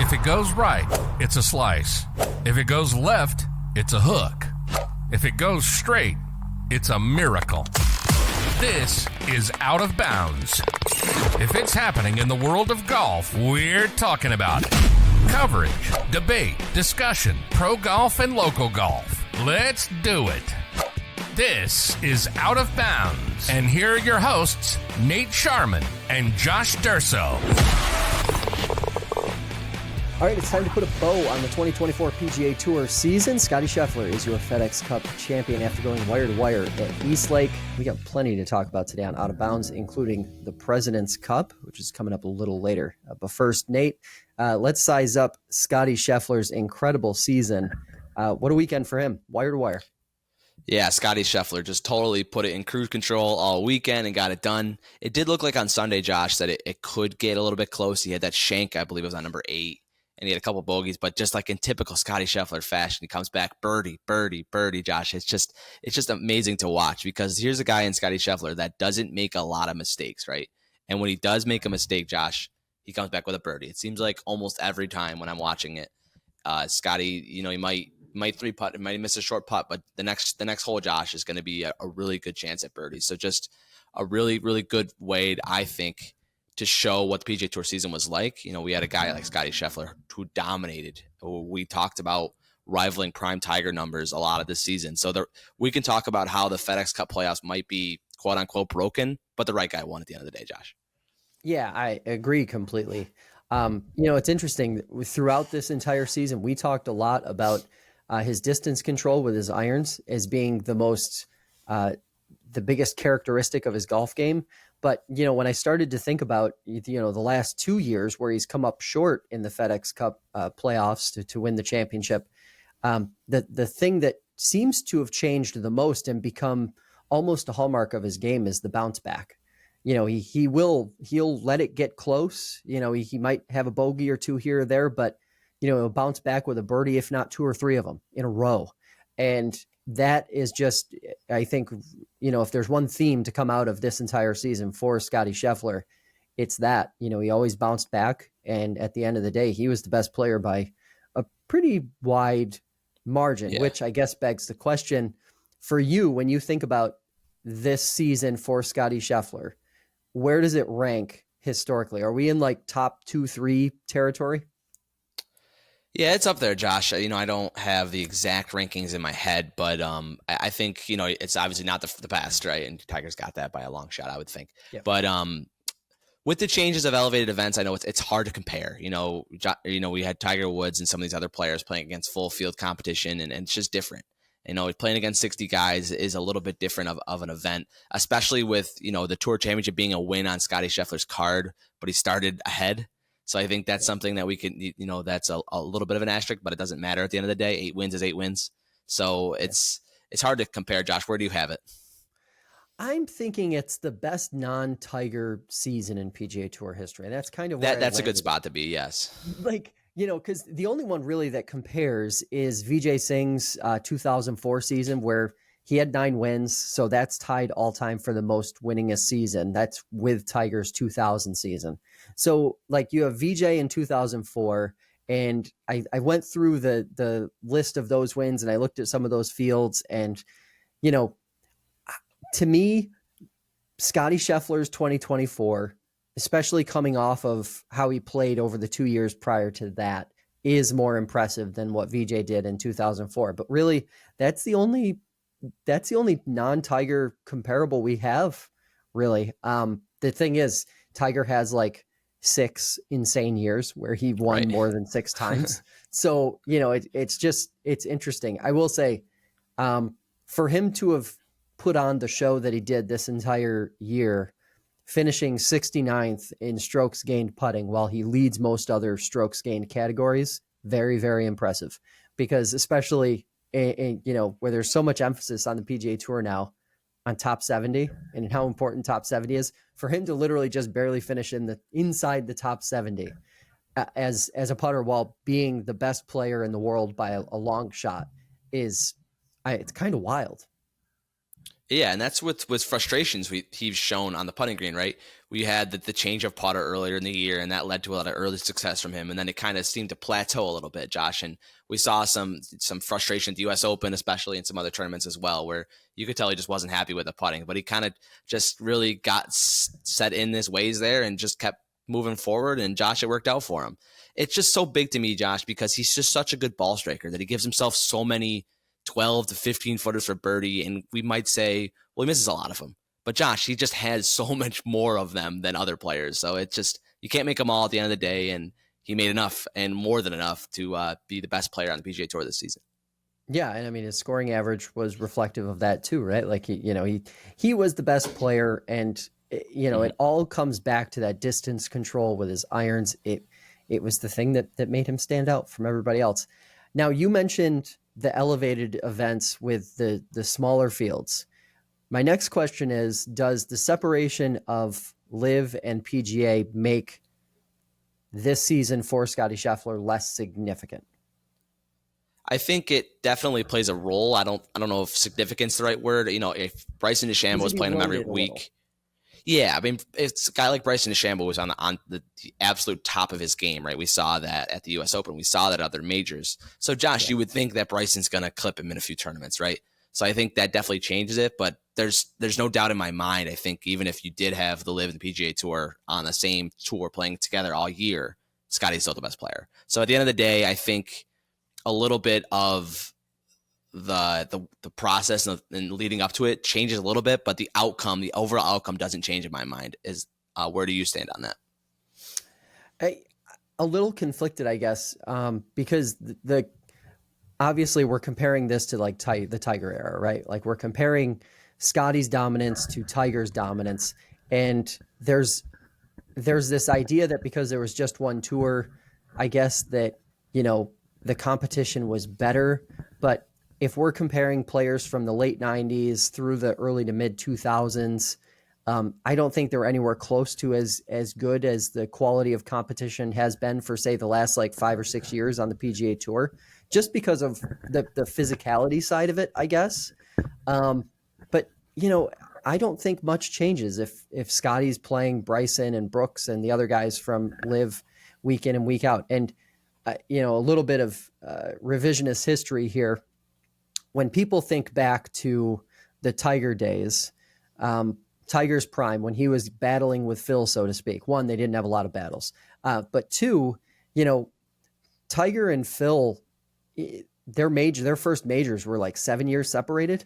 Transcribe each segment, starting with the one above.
If it goes right, it's a slice. If it goes left, it's a hook. If it goes straight, it's a miracle. This is Out of Bounds. If it's happening in the world of golf, we're talking about it. Coverage, debate, discussion, pro golf and local golf. Let's do it. This is Out of Bounds. And here are your hosts, Nate Sharman and Josh Durso. All right, it's time to put a bow on the 2024 PGA Tour season. Scottie Scheffler is your FedEx Cup champion after going wire to wire at East Lake. We got plenty to talk about today on Out of Bounds, including the President's Cup, which is coming up a little later. But first, Nate, let's size up Scottie Scheffler's incredible season. What a weekend for him, wire to wire. Yeah, Scottie Scheffler just totally put it in cruise control all weekend and got it done. It did look like on Sunday, Josh, that it could get a little bit close. He had that shank, I believe it was on number 8. And he had a couple bogeys, but just like in typical Scottie Scheffler fashion, he comes back birdie, Josh. It's just amazing to watch because here's a guy in Scottie Scheffler that doesn't make a lot of mistakes, right? And when he does make a mistake, Josh, he comes back with a birdie. It seems like almost every time when I'm watching it, Scottie, he might three putt, it might miss a short putt, but the next hole, Josh, is going to be a really good chance at birdie. So just a really, really good way, I think, to show what the PGA Tour season was like. We had a guy like Scottie Scheffler who dominated. We talked about rivaling prime Tiger numbers a lot of this season. So we can talk about how the FedEx Cup playoffs might be quote unquote broken, but the right guy won at the end of the day, Josh. Yeah, I agree completely. It's interesting. Throughout this entire season, we talked a lot about his distance control with his irons as being the biggest characteristic of his golf game. But, when I started to think about, the last 2 years where he's come up short in the FedEx Cup playoffs to win the championship, the thing that seems to have changed the most and become almost a hallmark of his game is the bounce back. He'll let it get close. He might have a bogey or two here or there, but, he'll bounce back with a birdie, if not 2 or 3 of them in a row. And that is just, I think, if there's one theme to come out of this entire season for Scottie Scheffler, it's that, he always bounced back. And at the end of the day, he was the best player by a pretty wide margin, which I guess begs the question for you, when you think about this season for Scottie Scheffler, where does it rank historically? Are we in like top 2-3 territory? Yeah, it's up there, Josh. I don't have the exact rankings in my head, but I think, it's obviously not the best, right? And Tiger's got that by a long shot, I would think. Yep. But with the changes of elevated events, I know it's hard to compare. We had Tiger Woods and some of these other players playing against full field competition, and it's just different. Playing against 60 guys is a little bit different of an event, especially with, the Tour Championship being a win on Scottie Scheffler's card, but he started ahead. So I think that's something that we can, that's a little bit of an asterisk, but it doesn't matter at the end of the day. 8 wins is 8 wins. So it's hard to compare, Josh. Where do you have it? I'm thinking it's the best non-Tiger season in PGA Tour history. And that's kind of where that's a good spot to be, yes. Because the only one really that compares is Vijay Singh's 2004 season where he had 9 wins. So that's tied all time for the most winningest season. That's with Tiger's 2000 season. So you have Vijay in 2004, and I went through the list of those wins and I looked at some of those fields, and, to me, Scottie Scheffler's 2024, especially coming off of how he played over the 2 years prior to that, is more impressive than what Vijay did in 2004. But really, that's the only non-Tiger comparable we have, really. The thing is, Tiger has 6 insane years where he won more than 6 times. So, it's interesting. I will say, for him to have put on the show that he did this entire year, finishing 69th in strokes gained putting while he leads most other strokes gained categories, very, very impressive. Because especially where there's so much emphasis on the PGA Tour now on top 70 and how important top 70 is, for him to literally just barely finish inside the top 70 as a putter while being the best player in the world by a long shot it's kind of wild. Yeah, and that's with frustrations he's shown on the putting green, right? we had the change of putter earlier in the year, and that led to a lot of early success from him. And then it kind of seemed to plateau a little bit, Josh. And we saw some frustration at the U.S. Open, especially in some other tournaments as well, where you could tell he just wasn't happy with the putting. But he kind of just really got set in his ways there and just kept moving forward. And Josh, it worked out for him. It's just so big to me, Josh, because he's just such a good ball striker that he gives himself so many 12 to 15 footers for birdie. And we might say, well, he misses a lot of them. But Josh, he just has so much more of them than other players. So it's just, you can't make them all at the end of the day. And he made enough and more than enough to be the best player on the PGA Tour this season. Yeah, and I mean his scoring average was reflective of that too, right? Like he was the best player, and it all comes back to that distance control with his irons. It was the thing that made him stand out from everybody else. Now, you mentioned the elevated events with the smaller fields. My next question is, does the separation of Liv and PGA make this season for Scottie Scheffler less significant? I think it definitely plays a role. I don't know if significance is the right word. If Bryson DeChambeau was playing him every week. Yeah, I mean, it's a guy like Bryson DeChambeau was on the absolute top of his game, right? We saw that at the U.S. Open. We saw that at other majors. So, Josh, you would think that Bryson's going to clip him in a few tournaments, right? So I think that definitely changes it. But there's no doubt in my mind, I think even if you did have the Liv and the PGA Tour on the same tour playing together all year, Scottie's still the best player. So at the end of the day, I think a little bit of the process and leading up to it changes a little bit, but the overall outcome doesn't change in my mind. Where do you stand on that? A little conflicted, I guess, because obviously we're comparing this to like the Tiger era, right? Like we're comparing Scottie's dominance to Tiger's dominance, and there's this idea that because there was just one tour, I guess that the competition was better. But if we're comparing players from the late 90s through the early to mid 2000s, I don't think they're anywhere close to as good as the quality of competition has been for, say, the last like 5 or 6 years on the PGA Tour, just because of the physicality side of it, I guess. But I don't think much changes if Scottie's playing Bryson and Brooks and the other guys from Liv week in and week out. And a little bit of revisionist history here. When people think back to the Tiger days, Tiger's prime, when he was battling with Phil, so to speak. One, they didn't have a lot of battles. But two, Tiger and Phil, their first majors were like 7 years separated.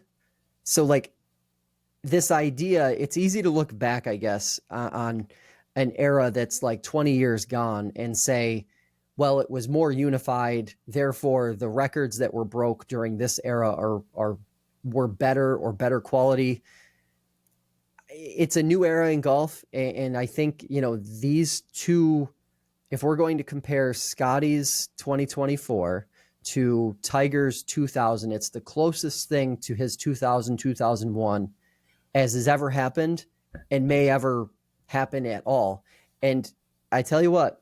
So like this idea, it's easy to look back, I guess, on an era that's like 20 years gone and say, well, it was more unified, therefore the records that were broke during this era were better or better quality. It's a new era in golf, and I think these two, if we're going to compare Scottie's 2024 to Tiger's 2000, it's the closest thing to his 2000, 2001 as has ever happened and may ever happen at all. And I tell you what,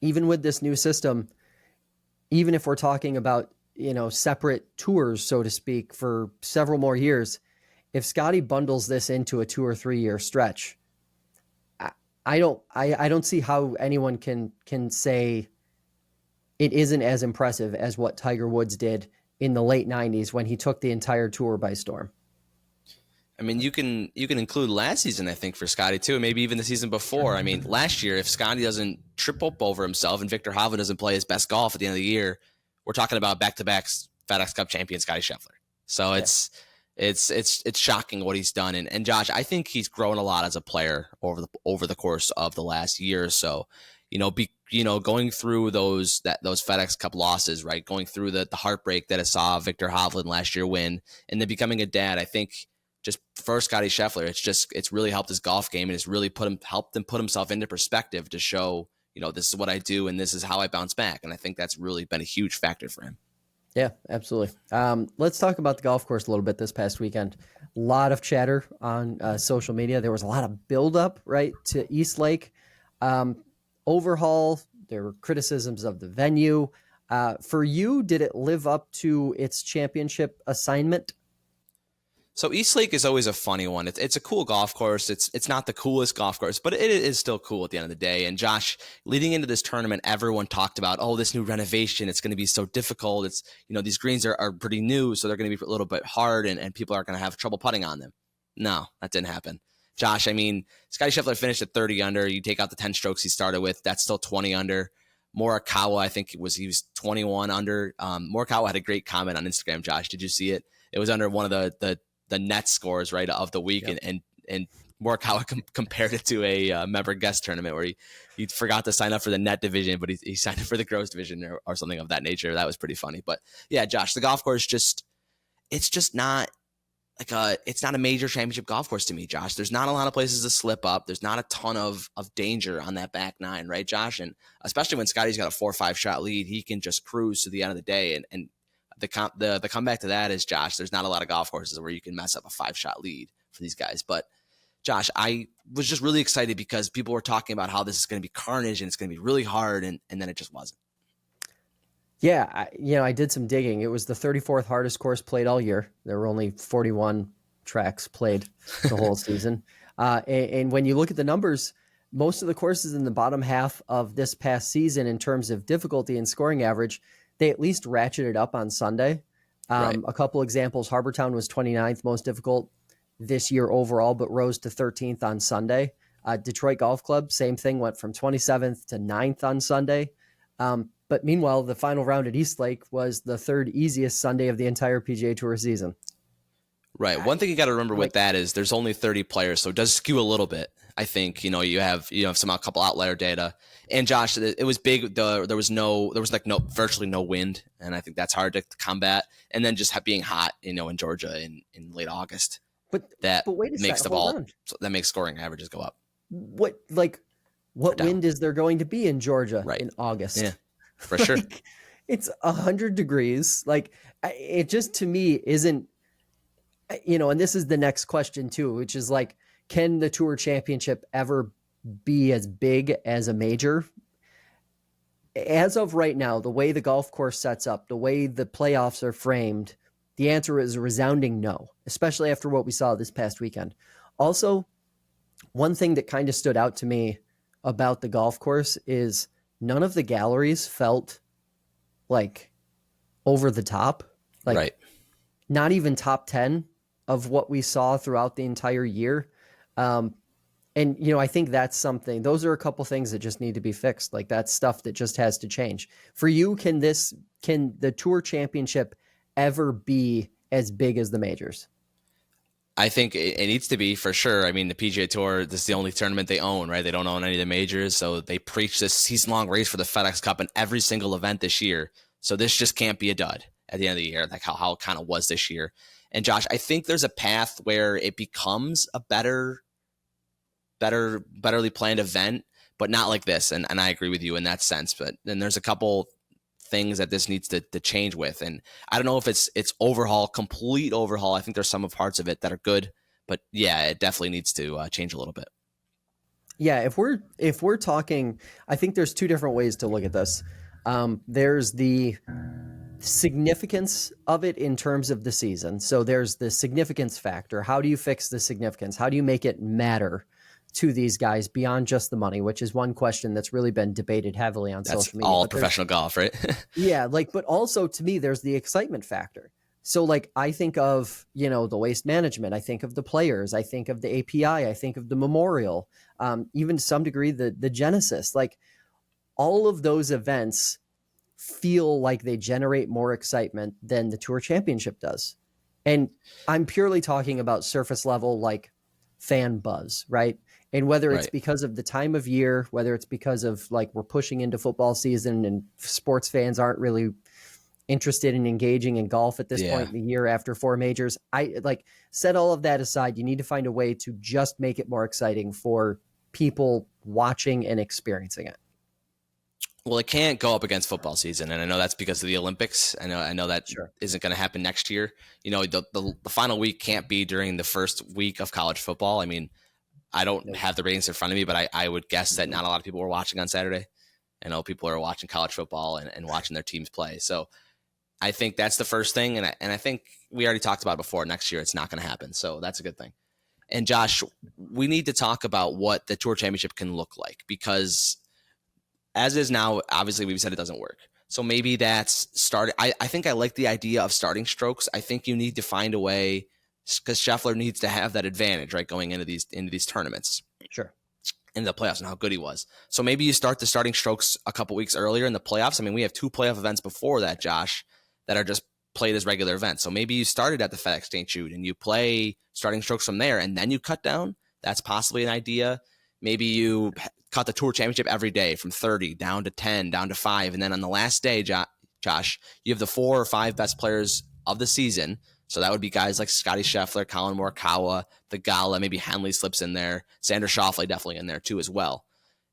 even with this new system, even if we're talking about, separate tours, so to speak, for several more years, if Scottie bundles this into a 2 or 3 year stretch, I don't see how anyone can say it isn't as impressive as what Tiger Woods did in the late 90s when he took the entire tour by storm. I mean, you can include last season, I think, for Scottie too, maybe even the season before. I mean, last year, if Scottie doesn't trip up over himself and Victor Hovland doesn't play his best golf at the end of the year, we're talking about back-to-back FedEx Cup champion Scottie Scheffler. So it's shocking what he's done. And Josh, I think he's grown a lot as a player over the course of the last year or so. Going through those FedEx Cup losses, right? Going through the heartbreak that I saw Victor Hovland last year win, and then becoming a dad. I think just for Scottie Scheffler, it's really helped his golf game, and it's really helped him put himself into perspective to show, this is what I do and this is how I bounce back. And I think that's really been a huge factor for him. Yeah, absolutely. Let's talk about the golf course a little bit this past weekend. A lot of chatter on social media. There was a lot of buildup, right, to East Lake. Overhaul. There were criticisms of the venue. For you, did it live up to its championship assignment? So East Lake is always a funny one. It's a cool golf course. It's not the coolest golf course, but it is still cool at the end of the day. And Josh, leading into this tournament, everyone talked about, oh, this new renovation, it's going to be so difficult. It's, these greens are pretty new, so they're going to be a little bit hard, and people are going to have trouble putting on them. No, that didn't happen. Josh, I mean, Scottie Scheffler finished at 30 under. You take out the 10 strokes he started with, that's still 20 under. Morikawa, I think he was 21 under. Morikawa had a great comment on Instagram, Josh. Did you see it? It was under one of the net scores, right, of the week. Yep. And Morikawa compared it to a member guest tournament where he forgot to sign up for the net division, but he signed up for the gross division or something of that nature. That was pretty funny. But yeah, Josh, the golf course it's just not it's not a major championship golf course to me, Josh. There's not a lot of places to slip up. There's not a ton of danger on that back nine, right, Josh? And especially when Scotty's got a 4 or 5 shot lead, he can just cruise to the end of the day. And the comeback to that is, Josh, there's not a lot of golf courses where you can mess up a 5-shot lead for these guys. But Josh, I was just really excited because people were talking about how this is going to be carnage and it's going to be really hard, and then it just wasn't. Yeah, I did some digging. It was the 34th hardest course played all year. There were only 41 tracks played the whole season. And when you look at the numbers, most of the courses in the bottom half of this past season in terms of difficulty and scoring average, they at least ratcheted up on Sunday. Right. A couple examples, Harbortown was 29th most difficult this year overall, but rose to 13th on Sunday. Detroit Golf Club, same thing, went from 27th to 9th on Sunday. But meanwhile, the final round at East Lake was the 3rd easiest Sunday of the entire PGA Tour season. Right. One thing you got to remember with that is there's only 30 players, so it does skew a little bit. I think, you have a couple outlier data. And Josh, it was big. There was virtually no wind, and I think that's hard to combat. And then just being hot, in Georgia in late August. But wait a makes the ball that makes scoring averages go up. What wind is there going to be in Georgia in August? Yeah, for sure. It's 100 degrees. It just, to me, isn't, and this is the next question too, which is can the Tour Championship ever be as big as a major? As of right now, the way the golf course sets up, the way the playoffs are framed, the answer is a resounding no, especially after what we saw this past weekend. Also, one thing that kind of stood out to me about the golf course is none of the galleries felt over the top. Right. Not even top 10 of what we saw throughout the entire year. And, I think that's something, those are a couple things that just need to be fixed. That's stuff that just has to change. For you, can the Tour Championship ever be as big as the majors? I think it needs to be, for sure. I mean, the PGA Tour, this is the only tournament they own, right? They don't own any of the majors, so they preach this season-long race for the FedEx Cup in every single event this year. So this just can't be a dud at the end of the year, how it kind of was this year. And Josh, I think there's a path where it becomes a betterly planned event, but not like this. And I agree with you in that sense. But then there's a couple things that this needs to change with. And I don't know if it's complete overhaul. I think there's some parts of it that are good, but yeah, it definitely needs to change a little bit. Yeah. If we're talking, I think there's two different ways to look at this. There's the significance of it in terms of the season. So there's the significance factor. How do you fix the significance? How do you make it matter to these guys beyond just the money, which is one question that's really been debated heavily on social media. All professional golf, right? Yeah. But also to me, there's the excitement factor. So I think of, the waste management. I think of the players. I think of the API. I think of the Memorial, even to some degree, the Genesis. All of those events feel like they generate more excitement than the Tour Championship does. And I'm purely talking about surface level, fan buzz, right? And whether it's because of the time of year, whether it's because of we're pushing into football season and sports fans aren't really interested in engaging in golf at this point in the year after 4 majors. I set all of that aside. You need to find a way to just make it more exciting for people watching and experiencing it. Well, it can't go up against football season, and I know that's because of the Olympics. I know that isn't going to happen next year. The final week can't be during the first week of college football. I mean, I don't have the ratings in front of me, but I would guess that not a lot of people were watching on Saturday. I know people are watching college football and watching their teams play. So I think that's the first thing. And I think we already talked about it before. Next year, it's not going to happen. So that's a good thing. And Josh, we need to talk about what the Tour Championship can look like, because as is now, obviously we've said it doesn't work. So maybe that's starting. I think I like the idea of starting strokes. I think you need to find a way, because Scheffler needs to have that advantage, right, going into these tournaments. Sure. In the playoffs and how good he was. So maybe you start the starting strokes a couple weeks earlier in the playoffs. I mean, we have 2 playoff events before that, Josh, that are just played as regular events. So maybe you started at the FedEx St. Jude and you play starting strokes from there, and then you cut down. That's possibly an idea. Maybe you cut the Tour Championship every day from 30 down to 10, down to 5. And then on the last day, Josh, you have the 4 or 5 best players of the season. So that would be guys like Scottie Scheffler, Colin Morikawa, the Gala, maybe Henley slips in there, Xander Schauffele definitely in there too as well.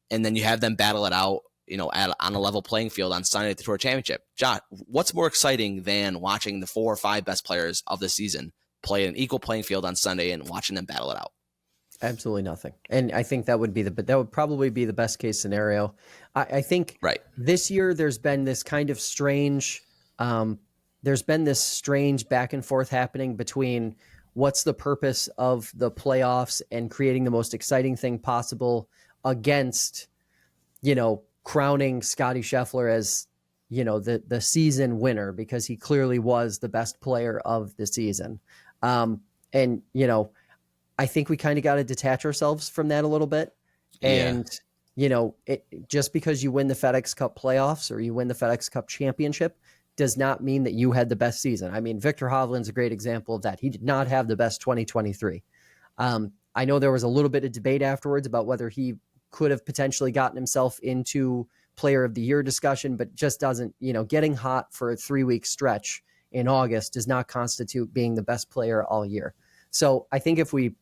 And then you have them battle it out, on a level playing field on Sunday at the Tour Championship. Josh, what's more exciting than watching the 4 or 5 best players of the season play an equal playing field on Sunday and watching them battle it out? Absolutely nothing. And I think that would probably be the best case scenario. I think right. This year there's been this kind of strange, there's been this strange back and forth happening between what's the purpose of the playoffs and creating the most exciting thing possible against, crowning Scottie Scheffler as, the season winner, because he clearly was the best player of the season. I think we kind of got to detach ourselves from that a little bit. And, just because you win the FedEx Cup playoffs or you win the FedEx Cup championship does not mean that you had the best season. I mean, Victor Hovland's a great example of that. He did not have the best 2023. I know there was a little bit of debate afterwards about whether he could have potentially gotten himself into player of the year discussion, but just doesn't, getting hot for a 3-week stretch in August does not constitute being the best player all year. So I think if we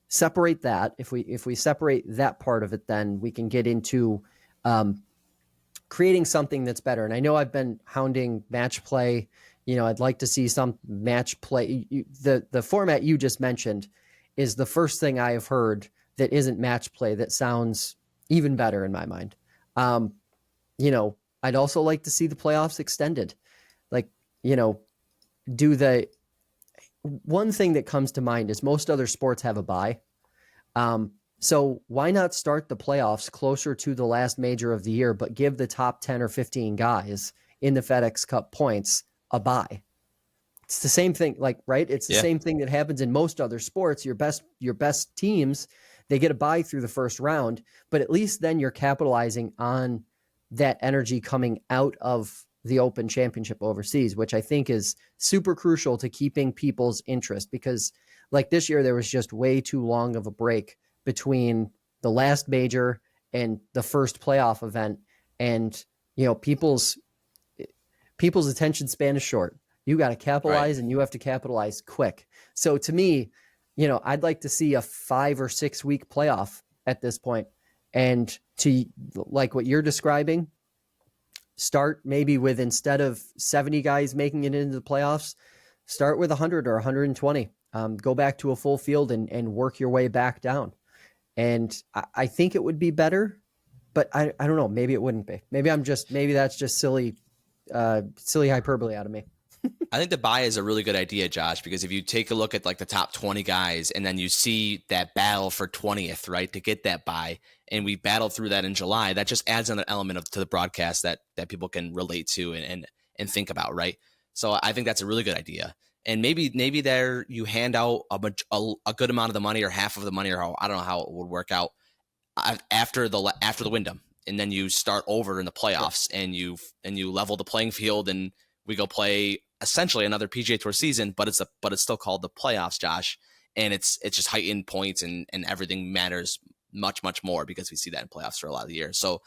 separate that, if we separate that part of it, then we can get into creating something that's better. And I know I've been hounding match play. I'd like to see some match play. The format you just mentioned is the first thing I have heard that isn't match play that sounds even better in my mind. I'd also like to see the playoffs extended. One thing that comes to mind is most other sports have a bye. So why not start the playoffs closer to the last major of the year, but give the top 10 or 15 guys in the FedEx Cup points a bye? It's the same thing, right? It's the same thing that happens in most other sports. Your best teams, they get a bye through the first round, but at least then you're capitalizing on that energy coming out of the Open Championship overseas, which I think is super crucial to keeping people's interest, because this year there was just way too long of a break between the last major and the first playoff event. And, people's attention span is short. You got to capitalize, right, and you have to capitalize quick. So to me, I'd like to see a 5 or 6 week playoff at this point. And to like what you're describing, start maybe with, instead of 70 guys making it into the playoffs, start with 100 or 120. Go back to a full field and work your way back down. And I think it would be better, but I don't know. Maybe it wouldn't be. Maybe that's just silly hyperbole out of me. I think the bye is a really good idea, Josh, because if you take a look at the top 20 guys and then you see that battle for 20th, right, to get that bye, and we battled through that in July, that just adds another element to the broadcast that people can relate to and think about, right? So I think that's a really good idea. And maybe there you hand out a good amount of the money or half of the money, or I don't know how it would work out after the Wyndham, and then you start over in the playoffs, and you level the playing field, and we go play essentially another PGA Tour season, but it's still called the playoffs, Josh, and it's just heightened points and everything matters much, much more because we see that in playoffs for a lot of the year. So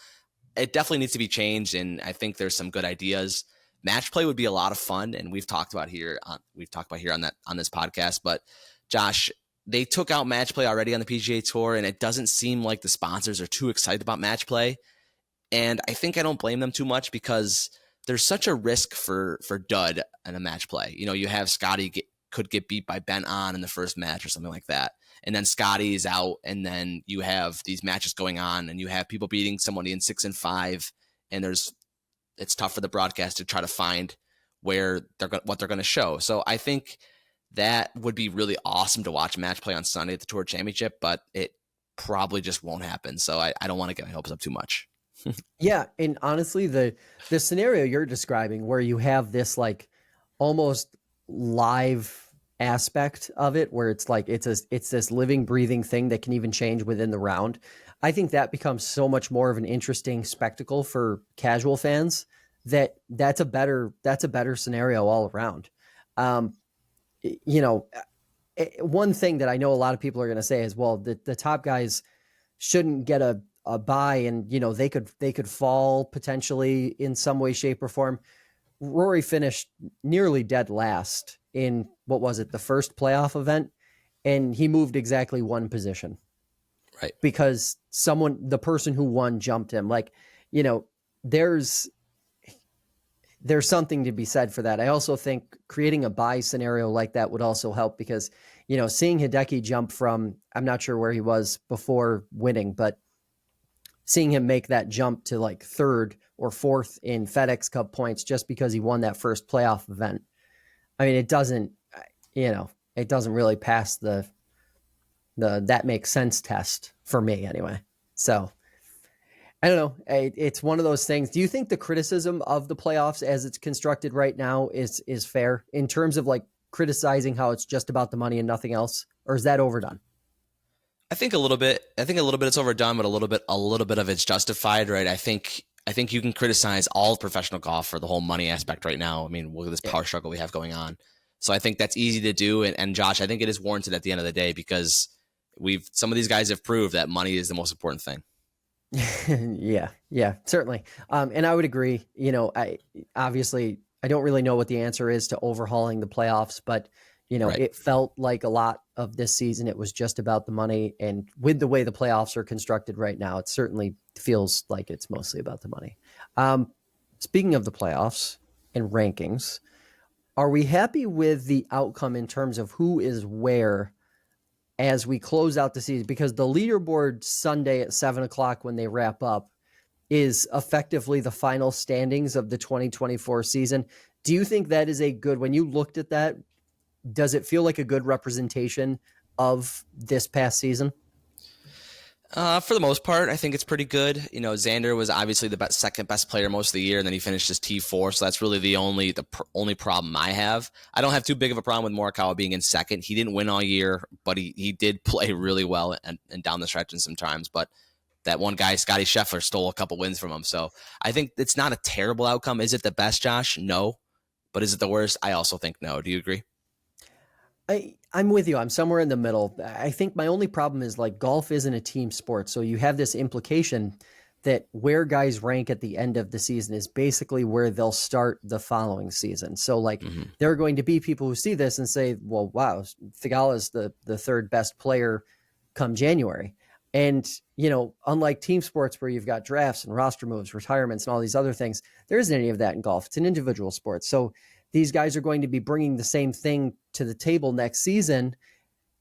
it definitely needs to be changed, and I think there's some good ideas. Match play would be a lot of fun, and we've talked about here on this podcast. But Josh, they took out match play already on the PGA Tour, and it doesn't seem like the sponsors are too excited about match play. And I think I don't blame them too much, because there's such a risk for dud in a match play. You have Scottie could get beat by Ben On in the first match or something like that, and then Scottie is out, and then you have these matches going on, and you have people beating somebody in 6 and 5, and it's tough for the broadcast to try to find what they're going to show. So I think that would be really awesome to watch match play on Sunday at the Tour Championship, but it probably just won't happen. So I don't want to get my hopes up too much. Yeah, and honestly, the scenario you're describing where you have this like almost live aspect of it, where it's like it's this living, breathing thing that can even change within the round. I think that becomes so much more of an interesting spectacle for casual fans. That's a better scenario all around. One thing that I know a lot of people are going to say is, well, the top guys shouldn't get a bye, and they could fall potentially in some way, shape, or form. Rory finished nearly dead last in what was it, the first playoff event, and he moved exactly one position, right? Because the person who won jumped him. Like, there's something to be said for that. I also think creating a bye scenario like that would also help because, seeing Hideki jump from, I'm not sure where he was before winning, but seeing him make that jump to like third or fourth in FedEx Cup points just because he won that first playoff event. I mean, it doesn't really pass the that makes sense test for me anyway. So I don't know. It's one of those things. Do you think the criticism of the playoffs as it's constructed right now is fair in terms of like criticizing how it's just about the money and nothing else, or is that overdone? I think a little bit it's overdone, but a little bit of it's justified, right? I think you can criticize all of professional golf for the whole money aspect right now. I mean, look at this power struggle we have going on. So I think that's easy to do. And Josh, I think it is warranted at the end of the day because some of these guys have proved that money is the most important thing. Yeah, certainly. And I would agree, I don't really know what the answer is to overhauling the playoffs, but right. It felt like a lot of this season, it was just about the money. And with the way the playoffs are constructed right now, it certainly feels like it's mostly about the money. Speaking of the playoffs and rankings, are we happy with the outcome in terms of who is where as we close out the season? Because the leaderboard Sunday at 7:00 when they wrap up is effectively the final standings of the 2024 season. Do you think that is when you looked at that, does it feel like a good representation of this past season? For the most part, I think it's pretty good. Xander was obviously the second best player most of the year, and then he finished as T4. So that's really the only problem I have. I don't have too big of a problem with Morikawa being in second. He didn't win all year, but he did play really well and down the stretch and sometimes. But that one guy, Scottie Scheffler, stole a couple wins from him. So I think it's not a terrible outcome. Is it the best, Josh? No. But is it the worst? I also think no. Do you agree? I'm with you. I'm somewhere in the middle. I think my only problem is like golf isn't a team sport. So you have this implication that where guys rank at the end of the season is basically where they'll start the following season. So like there are going to be people who see this and say, well, wow, Thigala's the third best player come January. And, unlike team sports where you've got drafts and roster moves, retirements, and all these other things, there isn't any of that in golf. It's an individual sport. So these guys are going to be bringing the same thing to the table next season.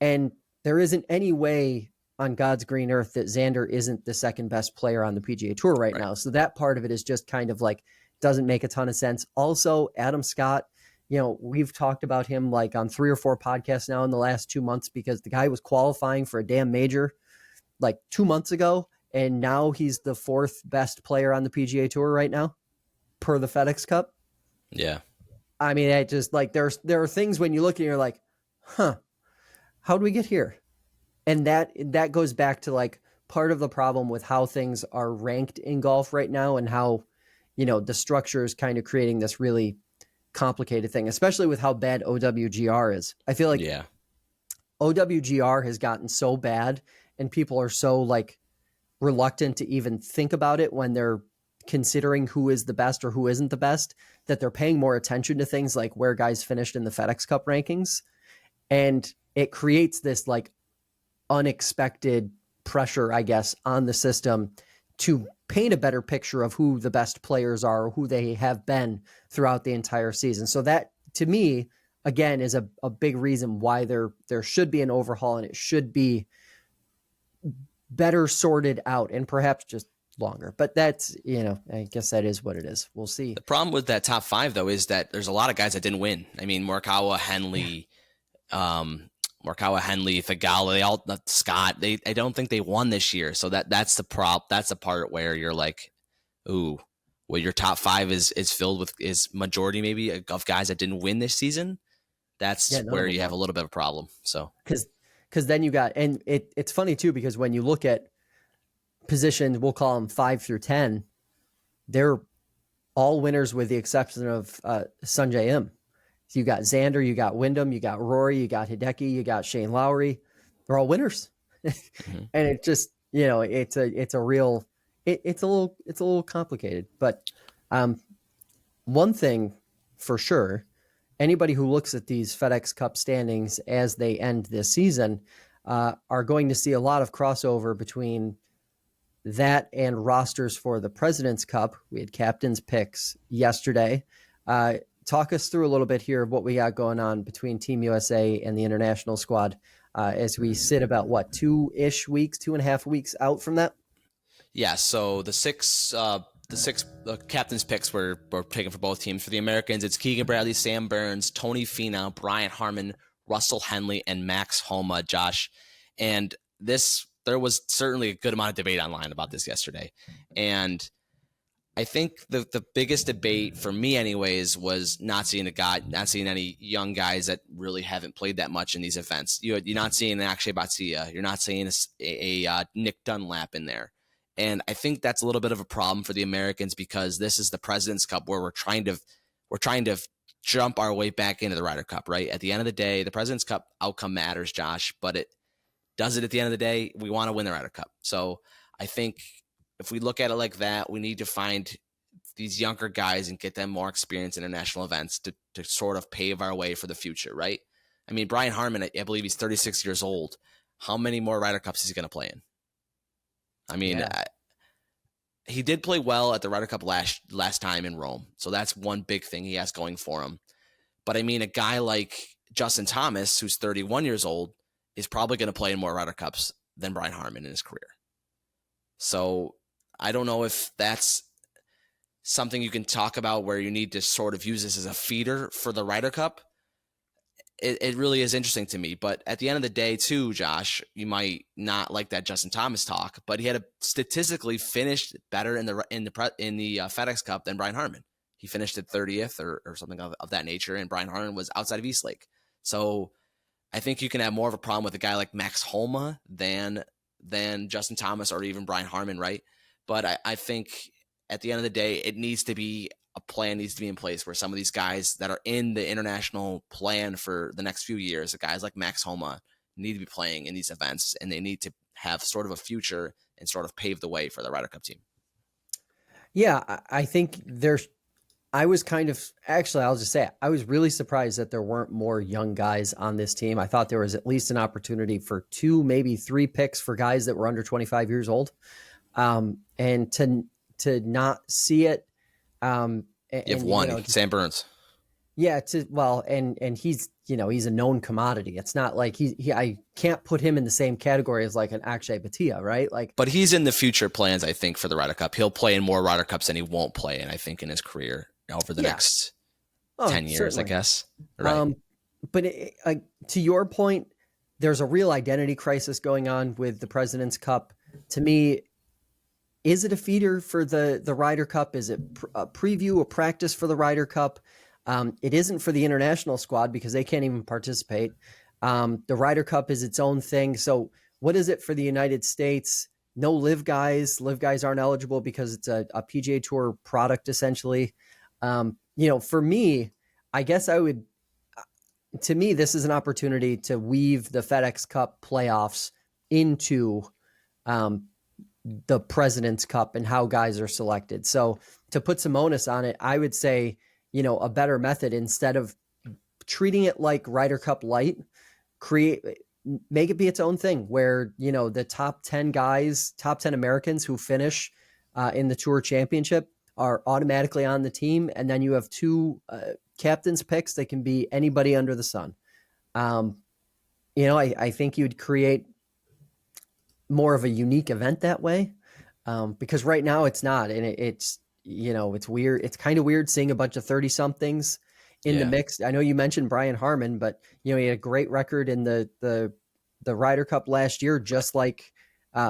And there isn't any way on God's green earth that Xander isn't the second best player on the PGA Tour right now. So that part of it is just kind of like, doesn't make a ton of sense. Also, Adam Scott, we've talked about him like on 3 or 4 podcasts now in the last 2 months because the guy was qualifying for a damn major like 2 months ago. And now he's the 4th best player on the PGA Tour right now per the FedEx Cup. Yeah. I mean, it just like there are things when you look and you're like, how do we get here? And that goes back to like part of the problem with how things are ranked in golf right now and how, the structure is kind of creating this really complicated thing, especially with how bad OWGR is. I feel like OWGR has gotten so bad and people are so like reluctant to even think about it when they're considering who is the best or who isn't the best, that they're paying more attention to things like where guys finished in the FedEx Cup rankings. And it creates this like unexpected pressure, I guess, on the system to paint a better picture of who the best players are or who they have been throughout the entire season. So that to me, again, is a big reason why there should be an overhaul and it should be better sorted out and perhaps just longer. But that's, I guess that is what it is. We'll see. The problem with that top 5 though is that there's a lot of guys that didn't win. I mean, Morikawa, Henley, Thigala, they all, Scott, I don't think they won this year. So that's the That's the part where you're like, ooh, well, your top 5 is filled with majority maybe of guys that didn't win this season. That's where you have a little bit of a problem. So because then you got, and it's funny too, because when you look at positions, we'll call them 5 through 10, they're all winners with the exception of Sungjae Im. So you got Xander, you got Wyndham, you got Rory, you got Hideki, you got Shane Lowry. They're all winners. Mm-hmm. And it just, it's a little complicated. But one thing for sure, anybody who looks at these FedEx Cup standings as they end this season are going to see a lot of crossover between that and rosters for the President's Cup. We had captain's picks yesterday. Talk us through a little bit here of what we got going on between Team USA and the international squad as we sit about 2.5 weeks out from that. Yeah. So the six captain's picks were taken for both teams. For the Americans, it's Keegan Bradley, Sam Burns, Tony Finau, Brian Harman, Russell Henley, and Max Homa, Josh. And there was certainly a good amount of debate online about this yesterday. And I think the biggest debate for me anyways was not seeing any young guys that really haven't played that much in these events. You're not seeing Akshay Bhatia. You're not seeing a Nick Dunlap in there. And I think that's a little bit of a problem for the Americans because this is the President's Cup where we're trying to jump our way back into the Ryder Cup, right? At the end of the day, the President's Cup outcome matters, Josh, but at the end of the day, we want to win the Ryder Cup. So I think if we look at it like that, we need to find these younger guys and get them more experience in international events to sort of pave our way for the future, right? I mean, Brian Harman, I believe he's 36 years old. How many more Ryder Cups is he going to play in? I mean, he did play well at the Ryder Cup last time in Rome. So that's one big thing he has going for him. But I mean, a guy like Justin Thomas, who's 31 years old, is probably going to play in more Ryder Cups than Brian Harman in his career. So I don't know if that's something you can talk about where you need to sort of use this as a feeder for the Ryder Cup. It really is interesting to me. But at the end of the day, too, Josh, you might not like that Justin Thomas talk, but he had statistically finished better in the FedEx Cup than Brian Harman. He finished at 30th or something of that nature, and Brian Harman was outside of Eastlake. So I think you can have more of a problem with a guy like Max Homa than Justin Thomas or even Brian Harman, right? But I think at the end of the day, a plan needs to be in place where some of these guys that are in the international plan for the next few years, the guys like Max Homa, need to be playing in these events, and they need to have sort of a future and sort of pave the way for the Ryder Cup team. Yeah, I think I was I'll just say it, I was really surprised that there weren't more young guys on this team. I thought there was at least an opportunity for 2, maybe 3 picks for guys that were under 25 years old. And to not see it, you have one, Sam Burns. Yeah. And he's a known commodity. It's not like I can't put him in the same category as like an Akshay Bhatia, right? But he's in the future plans, I think, for the Ryder Cup. He'll play in more Ryder Cups than he won't play in, I think, in his career over the next 10 years, certainly. I guess. Right. But to your point, there's a real identity crisis going on with the President's Cup. To me, is it a feeder for the Ryder Cup? Is it a preview, a practice for the Ryder Cup? It isn't for the international squad because they can't even participate. The Ryder Cup is its own thing. So what is it for the United States? No Liv guys. Liv guys aren't eligible because it's a PGA Tour product, essentially. For me, I guess to me, this is an opportunity to weave the FedEx Cup playoffs into the President's Cup and how guys are selected. So to put some onus on it, I would say, a better method, instead of treating it like Ryder Cup light, make it be its own thing where, the top 10 guys, top 10 Americans who finish in the Tour Championship are automatically on the team. And then you have 2 captain's picks that can be anybody under the sun. I think you'd create more of a unique event that way. because right now it's not, and it's it's weird. It's kind of weird seeing a bunch of 30 somethings in the mix. I know you mentioned Brian Harmon, but he had a great record in the Ryder Cup last year, just like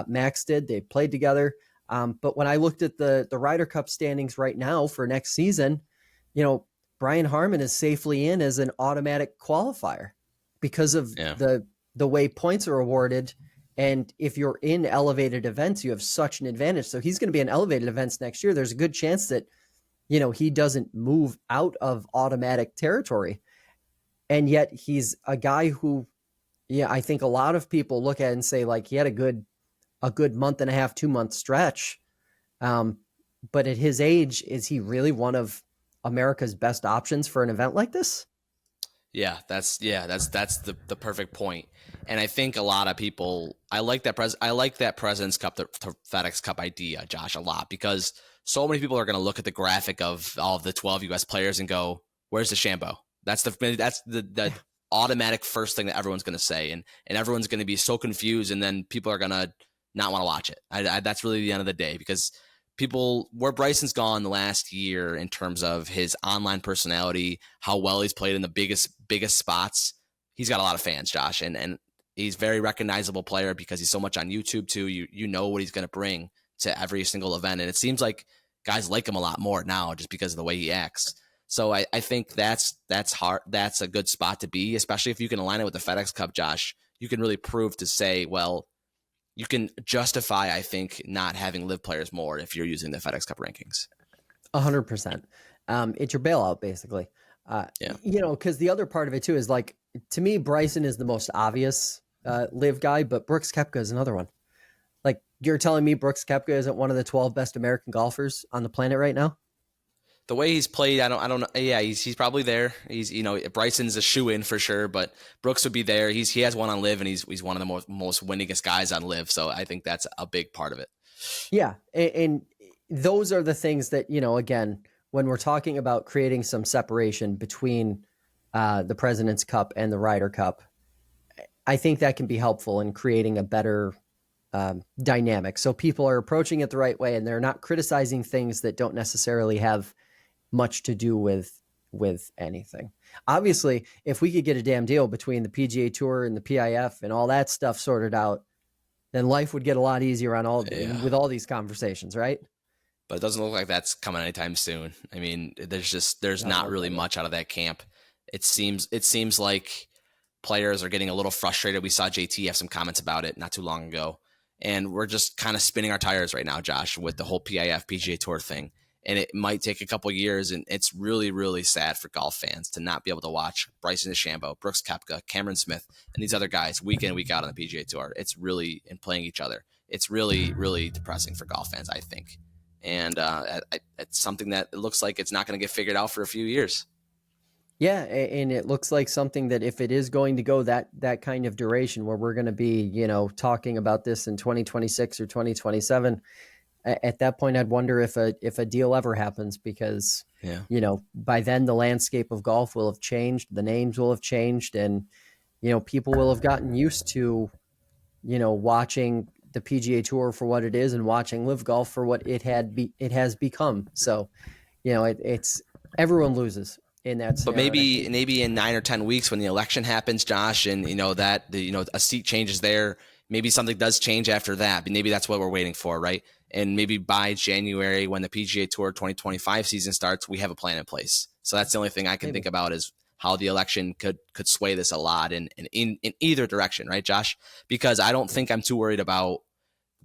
Max did. They played together. But when I looked at the Ryder Cup standings right now for next season, Brian Harmon is safely in as an automatic qualifier because of the way points are awarded. And if you're in elevated events, you have such an advantage. So he's going to be in elevated events next year. There's a good chance that, he doesn't move out of automatic territory. And yet he's a guy who, I think a lot of people look at and say, like, he had a good month and a half, 2 month stretch. But at his age, is he really one of America's best options for an event like this? Yeah, that's the perfect point. And I think a lot of people, I like that President's Cup, the FedEx Cup idea, Josh, a lot, because so many people are going to look at the graphic of all of the 12 U.S. players and go, "Where's DeChambeau?" That's the automatic first thing that everyone's going to say, and everyone's going to be so confused, and then people are going to not want to watch it. That's really the end of the day, because where Bryson's gone the last year in terms of his online personality, how well he's played in the biggest spots, he's got a lot of fans, Josh, and he's a very recognizable player because he's so much on YouTube too. You know what he's going to bring to every single event, and it seems like guys like him a lot more now just because of the way he acts. So I think that's hard. That's a good spot to be, especially if you can align it with the FedEx Cup, Josh. You can really prove to say, well, you can justify, I think, not having Liv players more if you're using the FedEx Cup rankings. 100%. It's your bailout, basically. Because the other part of it too is, like, to me, Bryson is the most obvious Liv guy, but Brooks Koepka is another one. Like, you're telling me Brooks Koepka isn't one of the 12 best American golfers on the planet right now? The way he's played, I don't know. Yeah, he's probably there. He's Bryson's a shoe-in for sure, but Brooks would be there. He has one on Liv, and he's one of the most winningest guys on Liv. So I think that's a big part of it. Yeah, and those are the things that, again, when we're talking about creating some separation between the President's Cup and the Ryder Cup, I think that can be helpful in creating a better dynamic. So people are approaching it the right way, and they're not criticizing things that don't necessarily have much to do with anything. Obviously, if we could get a damn deal between the PGA Tour and the PIF and all that stuff sorted out, then life would get a lot easier with all these conversations, right? But it doesn't look like that's coming anytime soon. I mean, there's not really much out of that camp. It seems like players are getting a little frustrated. We saw JT have some comments about it not too long ago, and we're just kind of spinning our tires right now, Josh, with the whole PIF PGA Tour thing. And it might take a couple years, and it's really, really sad for golf fans to not be able to watch Bryson DeChambeau, Brooks Koepka, Cameron Smith, and these other guys week in, week out on the PGA Tour. It's really, and playing each other. It's really, really depressing for golf fans, I think. And it's something that it looks like it's not going to get figured out for a few years. Yeah, and it looks like something that if it is going to go that kind of duration where we're going to be, talking about this in 2026 or 2027, at that point, I'd wonder if a deal ever happens, because, by then the landscape of golf will have changed, the names will have changed, and, people will have gotten used to, watching the PGA Tour for what it is and watching Liv Golf for what it has become. So, it's everyone loses in that scenario. But maybe in 9 or 10 weeks when the election happens, Josh, and a seat changes there, maybe something does change after that. But maybe that's what we're waiting for, right? And maybe by January, when the PGA Tour 2025 season starts, we have a plan in place. So that's the only thing I can think about, is how the election could sway this a lot in either direction, right, Josh? Because I don't think I'm too worried about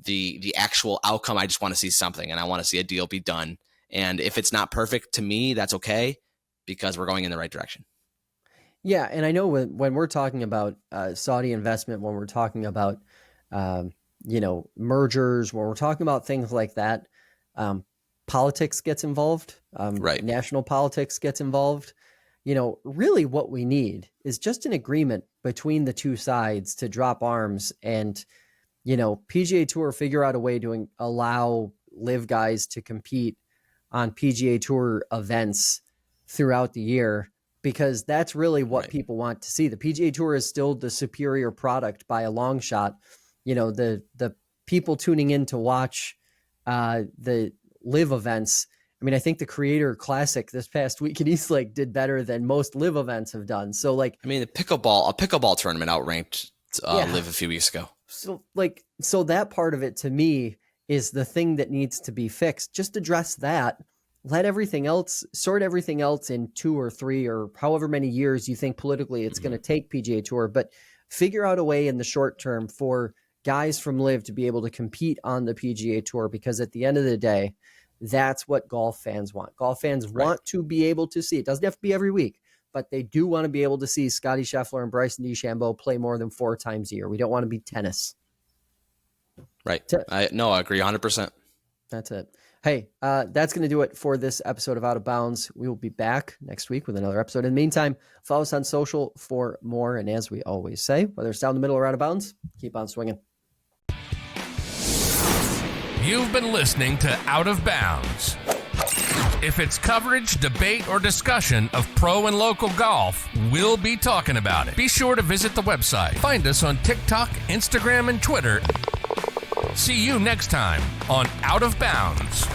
the actual outcome. I just want to see something, and I want to see a deal be done. And if it's not perfect, to me, that's okay, because we're going in the right direction. Yeah, and I know when we're talking about Saudi investment, when we're talking about mergers, when we're talking about things like that, politics gets involved. Right. National politics gets involved. Really what we need is just an agreement between the two sides to drop arms and, PGA Tour figure out a way to allow Liv guys to compete on PGA Tour events throughout the year, because that's really what people want to see. The PGA Tour is still the superior product by a long shot. The people tuning in to watch the live events. I mean, I think the Creator Classic this past week in East Lake did better than most live events have done. So like, I mean, a pickleball tournament outranked live a few weeks ago. So that part of it to me is the thing that needs to be fixed. Just address that. Let everything else, sort everything else in 2 or 3 or however many years you think politically it's going to take PGA Tour, but figure out a way in the short term for guys from Live to be able to compete on the PGA Tour, because at the end of the day, that's what golf fans want. Golf fans want to be able to see, it doesn't have to be every week, but they do want to be able to see Scottie Scheffler and Bryson DeChambeau play more than 4 times a year. We don't want to be tennis. Right. I agree 100%. That's it. Hey, that's going to do it for this episode of Out of Bounds. We will be back next week with another episode. In the meantime, follow us on social for more. And as we always say, whether it's down the middle or out of bounds, keep on swinging. You've been listening to Out of Bounds. If it's coverage, debate, or discussion of pro and local golf, we'll be talking about it. Be sure to visit the website. Find us on TikTok, Instagram, and Twitter. See you next time on Out of Bounds.